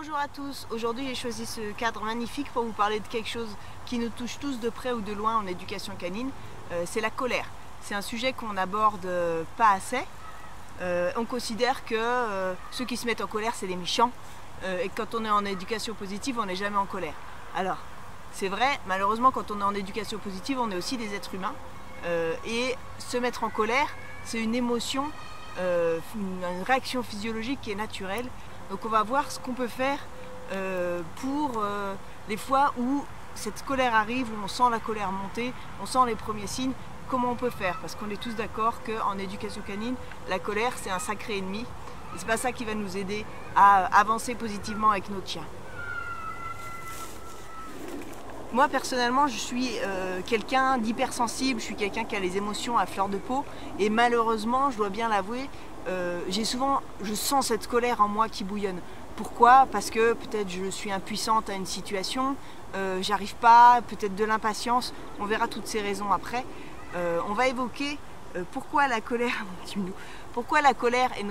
Bonjour à tous, aujourd'hui j'ai choisi ce cadre magnifique pour vous parler de quelque chose qui nous touche tous de près ou de loin en éducation canine, c'est la colère. C'est un sujet qu'on n'aborde pas assez. On considère que ceux qui se mettent en colère c'est les méchants et que quand on est en éducation positive on n'est jamais en colère. Alors c'est vrai, malheureusement quand on est en éducation positive on est aussi des êtres humains et se mettre en colère c'est une émotion, une réaction physiologique qui est naturelle. Donc on va voir ce qu'on peut faire pour les fois où cette colère arrive, où on sent la colère monter, on sent les premiers signes, comment on peut faire. Parce qu'on est tous d'accord qu'en éducation canine, la colère c'est un sacré ennemi. Et c'est pas ça qui va nous aider à avancer positivement avec notre chien. Moi personnellement je suis quelqu'un d'hypersensible, je suis quelqu'un qui a les émotions à fleur de peau et malheureusement je dois bien l'avouer, je sens cette colère en moi qui bouillonne. Pourquoi? Parce que peut-être je suis impuissante à une situation, j'arrive pas, peut-être de l'impatience, on verra toutes ces raisons après. On va évoquer pourquoi la colère est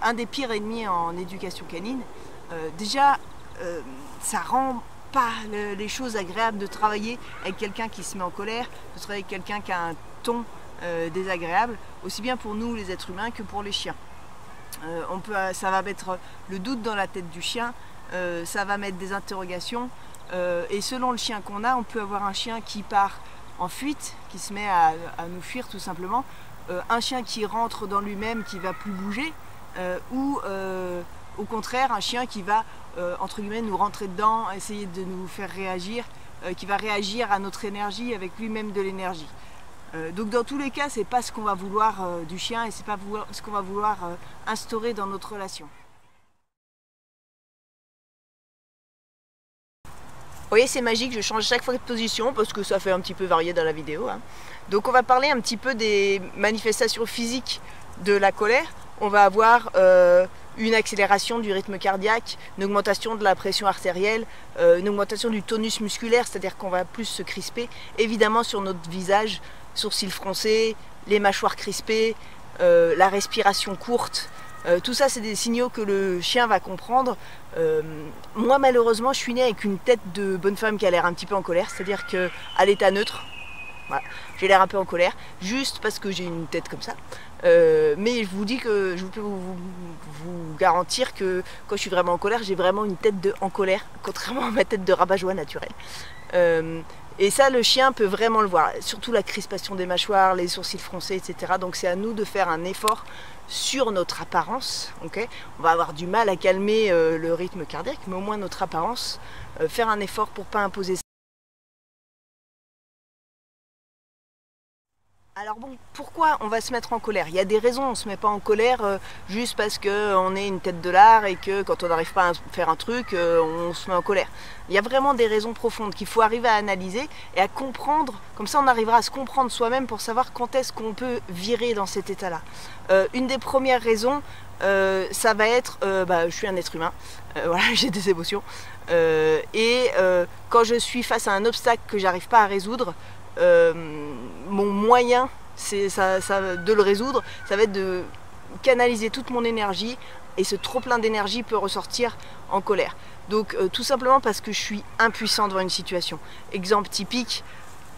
un des pires ennemis en éducation canine. Déjà, ça rend pas les choses agréables de travailler avec quelqu'un qui se met en colère, de travailler avec quelqu'un qui a un ton désagréable, aussi bien pour nous les êtres humains que pour les chiens. Ça va mettre le doute dans la tête du chien, ça va mettre des interrogations et selon le chien qu'on a, on peut avoir un chien qui part en fuite, qui se met à nous fuir tout simplement, un chien qui rentre dans lui-même, qui va plus bouger, ou au contraire un chien qui va entre guillemets nous rentrer dedans, essayer de nous faire réagir, qui va réagir à notre énergie avec lui-même de l'énergie. Donc dans tous les cas, c'est pas ce qu'on va vouloir du chien et c'est pas ce qu'on va vouloir instaurer dans notre relation. Vous voyez, c'est magique, je change chaque fois de position parce que ça fait un petit peu varier dans la vidéo. Hein. Donc on va parler un petit peu des manifestations physiques de la colère. On va avoir une accélération du rythme cardiaque, une augmentation de la pression artérielle, une augmentation du tonus musculaire, c'est-à-dire qu'on va plus se crisper, évidemment sur notre visage, sourcils froncés, les mâchoires crispées, la respiration courte. Tout ça, c'est des signaux que le chien va comprendre. Moi, malheureusement, je suis née avec une tête de bonne femme qui a l'air un petit peu en colère, c'est-à-dire qu'à l'état neutre, voilà, j'ai l'air un peu en colère, juste parce que j'ai une tête comme ça. Mais je vous dis que je peux vous garantir que quand je suis vraiment en colère, j'ai vraiment une tête en colère, contrairement à ma tête de rabat-joie naturelle. Et ça, le chien peut vraiment le voir, surtout la crispation des mâchoires, les sourcils froncés, etc. Donc c'est à nous de faire un effort sur notre apparence. Okay, on va avoir du mal à calmer le rythme cardiaque, mais au moins notre apparence, faire un effort pour ne pas imposer ça. Alors bon, pourquoi on va se mettre en colère? Il y a des raisons, on ne se met pas en colère juste parce qu'on est une tête de lard et que quand on n'arrive pas à faire un truc, on se met en colère. Il y a vraiment des raisons profondes qu'il faut arriver à analyser et à comprendre, comme ça on arrivera à se comprendre soi-même pour savoir quand est-ce qu'on peut virer dans cet état-là. Une des premières raisons, ça va être, je suis un être humain, voilà, j'ai des émotions, et quand je suis face à un obstacle que j'arrive pas à résoudre, mon moyen de le résoudre, ça va être de canaliser toute mon énergie et ce trop plein d'énergie peut ressortir en colère. Donc tout simplement parce que je suis impuissant devant une situation. Exemple typique,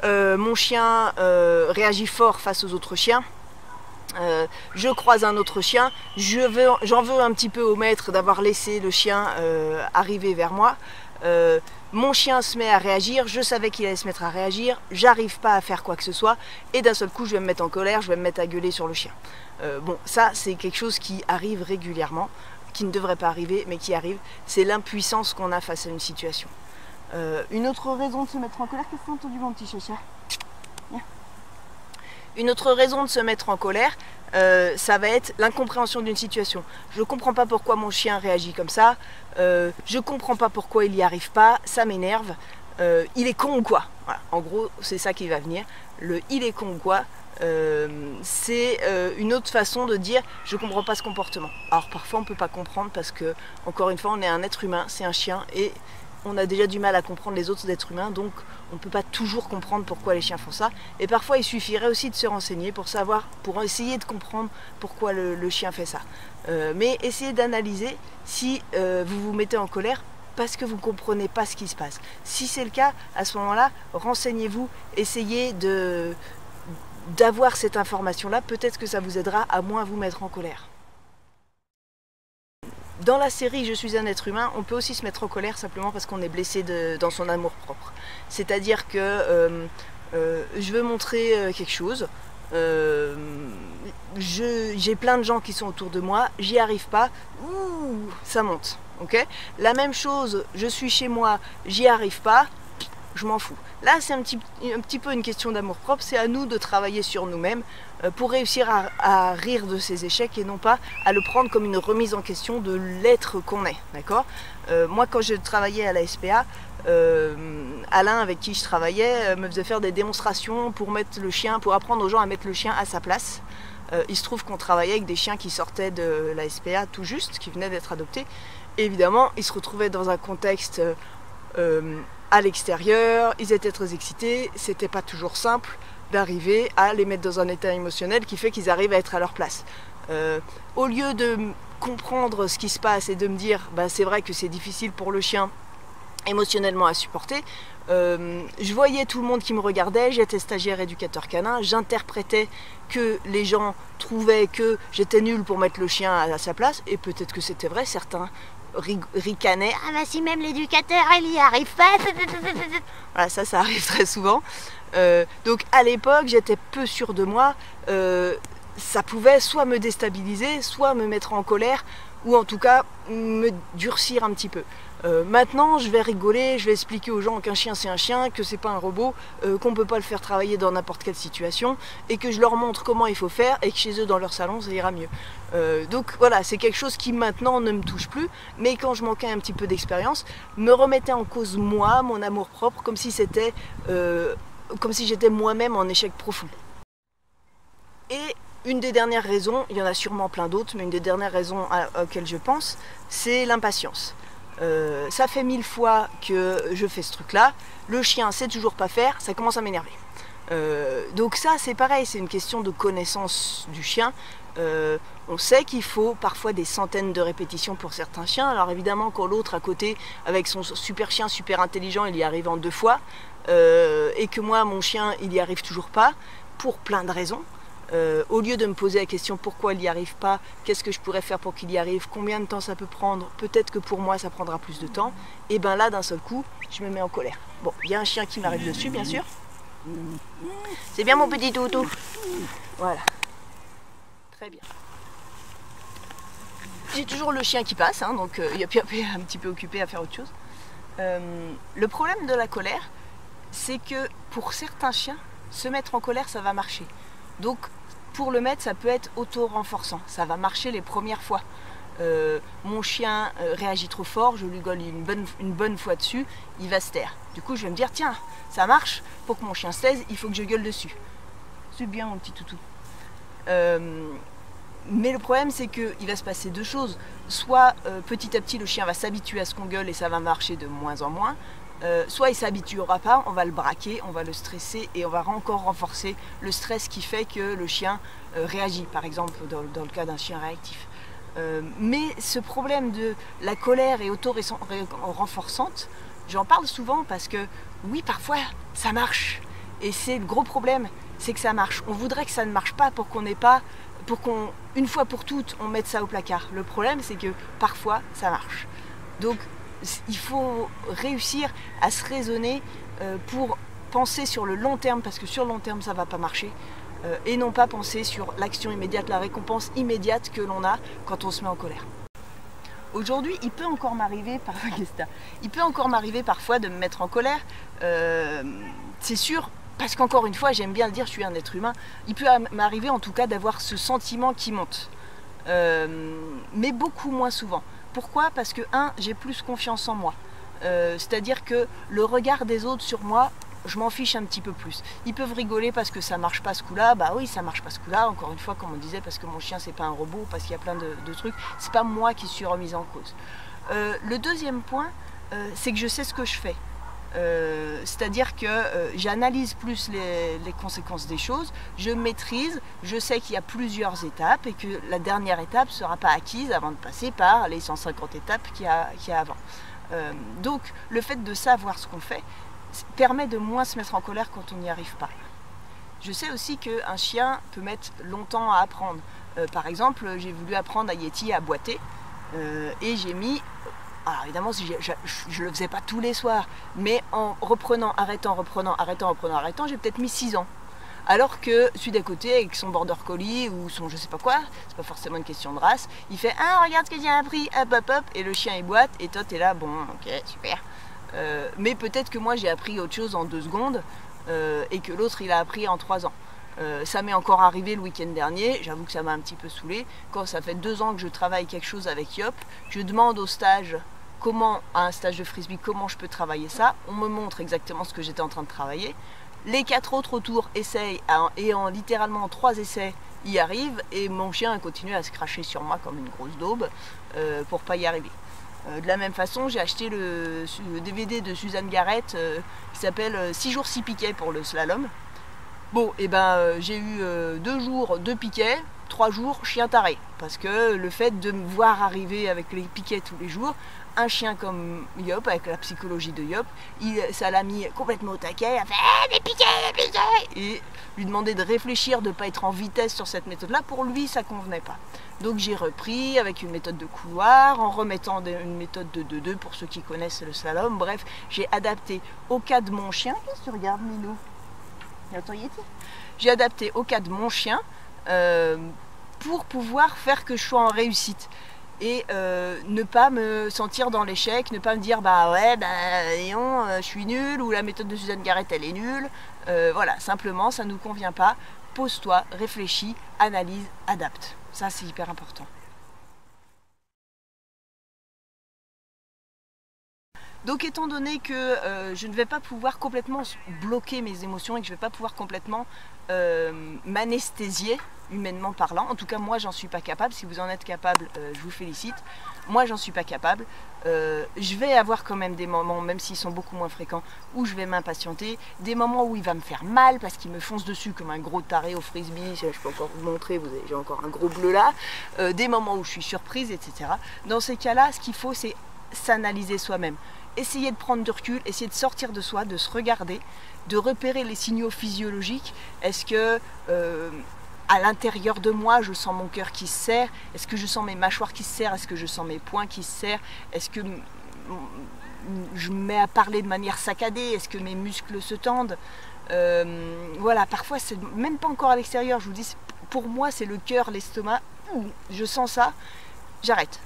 mon chien réagit fort face aux autres chiens. Je croise un autre chien, j'en veux un petit peu au maître d'avoir laissé le chien arriver vers moi. Mon chien se met à réagir, je savais qu'il allait se mettre à réagir, j'arrive pas à faire quoi que ce soit et d'un seul coup je vais me mettre en colère, je vais me mettre à gueuler sur le chien. Bon, ça c'est quelque chose qui arrive régulièrement, qui ne devrait pas arriver mais qui arrive, c'est l'impuissance qu'on a face à une situation. Une autre raison de se mettre en colère, qu'est-ce que t'as entendu mon petit chacha? Une autre raison de se mettre en colère, ça va être l'incompréhension d'une situation. Je ne comprends pas pourquoi mon chien réagit comme ça, je ne comprends pas pourquoi il n'y arrive pas, ça m'énerve, il est con ou quoi? Voilà. En gros, c'est ça qui va venir. Le il est con ou quoi, c'est une autre façon de dire je ne comprends pas ce comportement. Alors parfois on ne peut pas comprendre parce que, encore une fois, on est un être humain, c'est un chien et on a déjà du mal à comprendre les autres êtres humains, donc on ne peut pas toujours comprendre pourquoi les chiens font ça. Et parfois, il suffirait aussi de se renseigner pour savoir, pour essayer de comprendre pourquoi le chien fait ça. Mais essayez d'analyser si vous vous mettez en colère parce que vous ne comprenez pas ce qui se passe. Si c'est le cas, à ce moment-là, renseignez-vous, essayez d'avoir cette information-là, peut-être que ça vous aidera à moins vous mettre en colère. Dans la série « Je suis un être humain », on peut aussi se mettre en colère simplement parce qu'on est blessé dans son amour-propre. C'est-à-dire que je veux montrer quelque chose, j'ai plein de gens qui sont autour de moi, j'y arrive pas, ouh, ça monte. Okay, la même chose, je suis chez moi, j'y arrive pas, je m'en fous. Là, c'est un petit peu une question d'amour-propre, c'est à nous de travailler sur nous-mêmes pour réussir à rire de ces échecs et non pas à le prendre comme une remise en question de l'être qu'on est, d'accord ? Moi, quand je travaillais à la SPA, Alain, avec qui je travaillais, me faisait faire des démonstrations pour mettre le chien, pour apprendre aux gens à mettre le chien à sa place. Il se trouve qu'on travaillait avec des chiens qui sortaient de la SPA tout juste, qui venaient d'être adoptés. Et évidemment, ils se retrouvaient dans un contexte à l'extérieur, ils étaient très excités, c'était pas toujours simple d'arriver à les mettre dans un état émotionnel qui fait qu'ils arrivent à être à leur place. Au lieu de comprendre ce qui se passe et de me dire bah, c'est vrai que c'est difficile pour le chien émotionnellement à supporter, je voyais tout le monde qui me regardait, j'étais stagiaire éducateur canin, j'interprétais que les gens trouvaient que j'étais nulle pour mettre le chien à sa place, et peut-être que c'était vrai, certains ricanaient, ah bah si même l'éducateur il y arrive pas, voilà, ça arrive très souvent. Donc à l'époque j'étais peu sûre de moi, ça pouvait soit me déstabiliser, soit me mettre en colère, ou en tout cas me durcir un petit peu. Maintenant je vais rigoler, je vais expliquer aux gens qu'un chien c'est un chien, que c'est pas un robot, qu'on ne peut pas le faire travailler dans n'importe quelle situation, et que je leur montre comment il faut faire, et que chez eux dans leur salon ça ira mieux. Donc voilà, c'est quelque chose qui maintenant ne me touche plus, mais quand je manquais un petit peu d'expérience, me remettait en cause moi, mon amour propre, comme si c'était comme si j'étais moi-même en échec profond. Et une des dernières raisons, il y en a sûrement plein d'autres, mais une des dernières raisons auxquelles je pense, c'est l'impatience. Ça fait 1000 fois que je fais ce truc-là, le chien sait toujours pas faire, ça commence à m'énerver. Donc ça c'est pareil, c'est une question de connaissance du chien. On sait qu'il faut parfois des centaines de répétitions pour certains chiens. Alors évidemment quand l'autre à côté, avec son super chien super intelligent, il y arrive en 2 fois, et que moi mon chien il y arrive toujours pas, pour plein de raisons. Au lieu de me poser la question pourquoi il n'y arrive pas, qu'est-ce que je pourrais faire pour qu'il y arrive, combien de temps ça peut prendre, peut-être que pour moi ça prendra plus de temps, et bien là d'un seul coup je me mets en colère. Bon, il y a un chien qui m'arrive dessus bien sûr. C'est bien mon petit toutou. Voilà. Très bien. J'ai toujours le chien qui passe, hein, donc il y a un petit peu occupé à faire autre chose. Le problème de la colère, c'est que pour certains chiens, se mettre en colère ça va marcher. Donc pour le mettre, ça peut être auto-renforçant, ça va marcher les premières fois. Mon chien réagit trop fort, je lui gueule une bonne fois dessus, il va se taire. Du coup je vais me dire, tiens, ça marche, pour que mon chien se taise, il faut que je gueule dessus. C'est bien mon petit toutou. Mais le problème c'est qu'il va se passer 2 choses. Soit petit à petit le chien va s'habituer à ce qu'on gueule et ça va marcher de moins en moins. Soit il ne s'habituera pas, on va le braquer, on va le stresser et on va encore renforcer le stress qui fait que le chien réagit, par exemple dans le cas d'un chien réactif. Mais ce problème de la colère et auto-renforçante, j'en parle souvent parce que oui, parfois ça marche. Et c'est le gros problème, c'est que ça marche. On voudrait que ça ne marche pas pour qu'on, une fois pour toutes, on mette ça au placard. Le problème, c'est que parfois ça marche. Donc il faut réussir à se raisonner pour penser sur le long terme, parce que sur le long terme ça ne va pas marcher, et non pas penser sur l'action immédiate, la récompense immédiate que l'on a quand on se met en colère. Aujourd'hui, il peut encore m'arriver parfois de me mettre en colère, c'est sûr, parce qu'encore une fois, j'aime bien le dire, je suis un être humain, il peut m'arriver en tout cas d'avoir ce sentiment qui monte, mais beaucoup moins souvent. Pourquoi? Parce que j'ai plus confiance en moi. C'est-à-dire que le regard des autres sur moi, je m'en fiche un petit peu plus. Ils peuvent rigoler parce que ça marche pas ce coup-là. Bah oui, ça marche pas ce coup-là. Encore une fois, comme on disait, parce que mon chien c'est pas un robot, parce qu'il y a plein de trucs. C'est pas moi qui suis remise en cause. Le deuxième point, c'est que je sais ce que je fais. C'est-à-dire que j'analyse plus les conséquences des choses, je maîtrise, je sais qu'il y a plusieurs étapes et que la dernière étape ne sera pas acquise avant de passer par les 150 étapes qu'il y a avant. Donc le fait de savoir ce qu'on fait permet de moins se mettre en colère quand on n'y arrive pas. Je sais aussi qu'un chien peut mettre longtemps à apprendre. Par exemple, j'ai voulu apprendre à Yeti à boiter et j'ai mis... Alors évidemment, je ne le faisais pas tous les soirs, mais en reprenant, arrêtant, j'ai peut-être mis 6 ans. Alors que celui d'à côté, avec son border collie ou son je sais pas quoi, c'est pas forcément une question de race, il fait « Ah, regarde ce que j'ai appris, hop hop hop », et le chien il boite, et toi t'es là, bon, ok, super. Mais peut-être que moi j'ai appris autre chose en 2 secondes, et que l'autre il a appris en 3 ans. Ça m'est encore arrivé le week-end dernier, j'avoue que ça m'a un petit peu saoulé. Quand ça fait 2 ans que je travaille quelque chose avec Yop, je demande au stage à un stage de frisbee, comment je peux travailler ça. On me montre exactement ce que j'étais en train de travailler. Les 4 autres autour essayent et littéralement 3 essais y arrivent et mon chien continue à se cracher sur moi comme une grosse daube pour pas y arriver. De la même façon, j'ai acheté le DVD de Suzanne Garrett qui s'appelle 6 jours 6 piquets pour le slalom. Bon, et ben j'ai eu 2 jours 2 piquets, 3 jours chien taré. Parce que le fait de me voir arriver avec les piquets tous les jours, un chien comme Yop, avec la psychologie de Yop, ça l'a mis complètement au taquet, il a fait les piquets, les piquets, et lui demander de réfléchir, de ne pas être en vitesse sur cette méthode-là, pour lui ça convenait pas. Donc j'ai repris avec une méthode de couloir, en remettant une méthode de 2-2 pour ceux qui connaissent le slalom. Bref, j'ai adapté au cas de mon chien. Qu'est-ce que tu regardes, Milou? J'ai adapté au cas de mon chien pour pouvoir faire que je sois en réussite. Et ne pas me sentir dans l'échec, ne pas me dire bah ouais, Léon, je suis nul, ou la méthode de Suzanne Garrett elle est nulle. Voilà, simplement ça ne nous convient pas. Pose-toi, réfléchis, analyse, adapte. Ça c'est hyper important. Donc étant donné que je ne vais pas pouvoir complètement bloquer mes émotions et que je ne vais pas pouvoir complètement m'anesthésier, humainement parlant, en tout cas moi j'en suis pas capable, si vous en êtes capable je vous félicite, moi j'en suis pas capable, je vais avoir quand même des moments, même s'ils sont beaucoup moins fréquents, où je vais m'impatienter, des moments où il va me faire mal parce qu'il me fonce dessus comme un gros taré au frisbee, je peux encore vous montrer, j'ai encore un gros bleu là, des moments où je suis surprise, etc. Dans ces cas-là, ce qu'il faut c'est s'analyser soi-même. Essayer de prendre du recul, essayer de sortir de soi, de se regarder, de repérer les signaux physiologiques. Est-ce que à l'intérieur de moi, je sens mon cœur qui se serre? Est-ce que je sens mes mâchoires qui se serrent? Est-ce que je sens mes poings qui se serrent? Est-ce que je me mets à parler de manière saccadée? Est-ce que mes muscles se tendent? Voilà, parfois c'est même pas encore à l'extérieur. Je vous dis, pour moi, c'est le cœur, l'estomac. Je sens ça, j'arrête.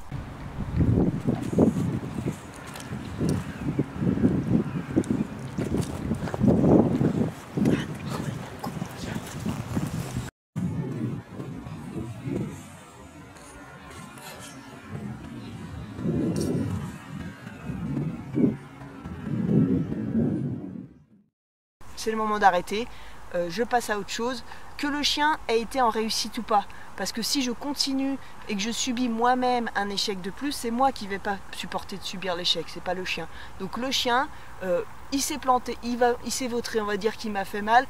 C'est le moment d'arrêter, je passe à autre chose, que le chien ait été en réussite ou pas. Parce que si je continue et que je subis moi-même un échec de plus, c'est moi qui ne vais pas supporter de subir l'échec, c'est pas le chien. Donc le chien, il s'est planté, il s'est vautré, on va dire qu'il m'a fait mal,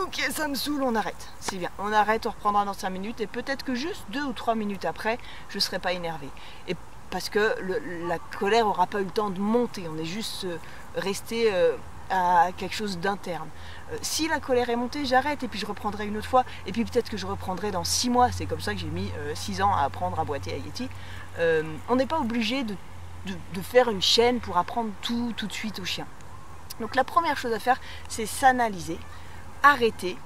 ok ça me saoule, on arrête. C'est bien, on arrête, on reprendra dans 5 minutes et peut-être que juste 2 ou 3 minutes après, je ne serai pas énervée. Et parce que la colère n'aura pas eu le temps de monter, on est juste resté... à quelque chose d'interne. Si la colère est montée, j'arrête et puis je reprendrai une autre fois et puis peut-être que je reprendrai dans 6 mois. C'est comme ça que j'ai mis 6 ans à apprendre à boiter à Yeti. On n'est pas obligé de faire une chaîne pour apprendre tout de suite au chien. Donc la première chose à faire, c'est s'analyser, arrêter,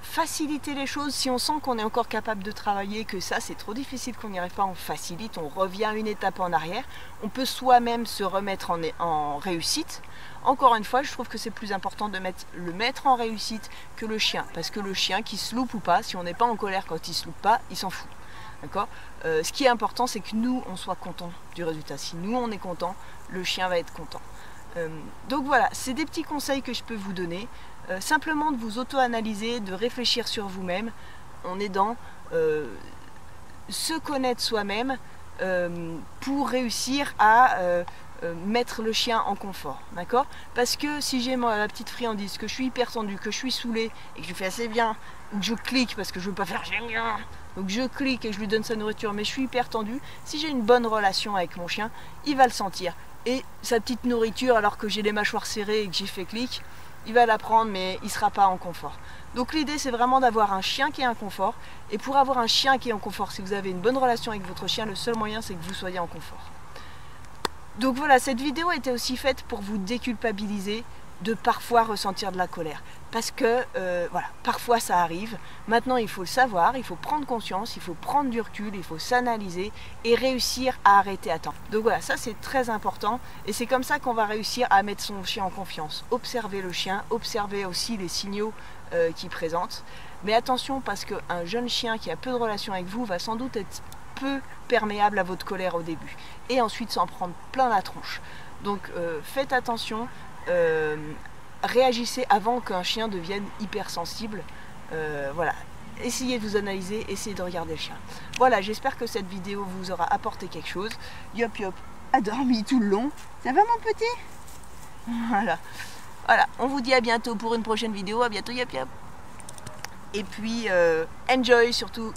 faciliter les choses. Si on sent qu'on est encore capable de travailler, que ça c'est trop difficile, qu'on n'y arrive pas, on facilite, on revient une étape en arrière. On peut soi-même se remettre en réussite. Encore une fois, je trouve que c'est plus important de le mettre en réussite que le chien. Parce que le chien, qui se loupe ou pas, si on n'est pas en colère quand il se loupe pas, il s'en fout. D'accord ? Ce qui est important, c'est que nous, on soit content du résultat. Si nous, on est content, le chien va être content. Donc voilà, c'est des petits conseils que je peux vous donner. Simplement de vous auto-analyser, de réfléchir sur vous-même. On est dans se connaître soi-même pour réussir à mettre le chien en confort, d'accord? Parce que si j'ai la petite friandise, que je suis hyper tendue, que je suis saoulée et que je fais assez bien, ou que je clique parce que je veux pas faire bien, donc je clique et je lui donne sa nourriture, mais je suis hyper tendue, si j'ai une bonne relation avec mon chien, il va le sentir. Et sa petite nourriture, alors que j'ai les mâchoires serrées et que j'ai fait clic, il va la prendre, mais il ne sera pas en confort. Donc l'idée, c'est vraiment d'avoir un chien qui est en confort. Et pour avoir un chien qui est en confort, si vous avez une bonne relation avec votre chien, le seul moyen, c'est que vous soyez en confort. Donc voilà, cette vidéo était aussi faite pour vous déculpabiliser de parfois ressentir de la colère. Parce que, voilà, parfois ça arrive. Maintenant, il faut le savoir, il faut prendre conscience, il faut prendre du recul, il faut s'analyser et réussir à arrêter à temps. Donc voilà, ça c'est très important et c'est comme ça qu'on va réussir à mettre son chien en confiance. Observez le chien, observez aussi les signaux qu'il présente. Mais attention, parce qu'un jeune chien qui a peu de relation avec vous va sans doute être peu perméable à votre colère au début et ensuite s'en prendre plein la tronche. Donc faites attention, réagissez avant qu'un chien devienne hypersensible. Voilà, essayez de vous analyser, essayez de regarder le chien. Voilà, j'espère que cette vidéo vous aura apporté quelque chose. Yop Yop a dormi tout le long. Ça va mon petit? Voilà. Voilà, on vous dit à bientôt pour une prochaine vidéo. À bientôt Yop Yop. Et puis enjoy surtout.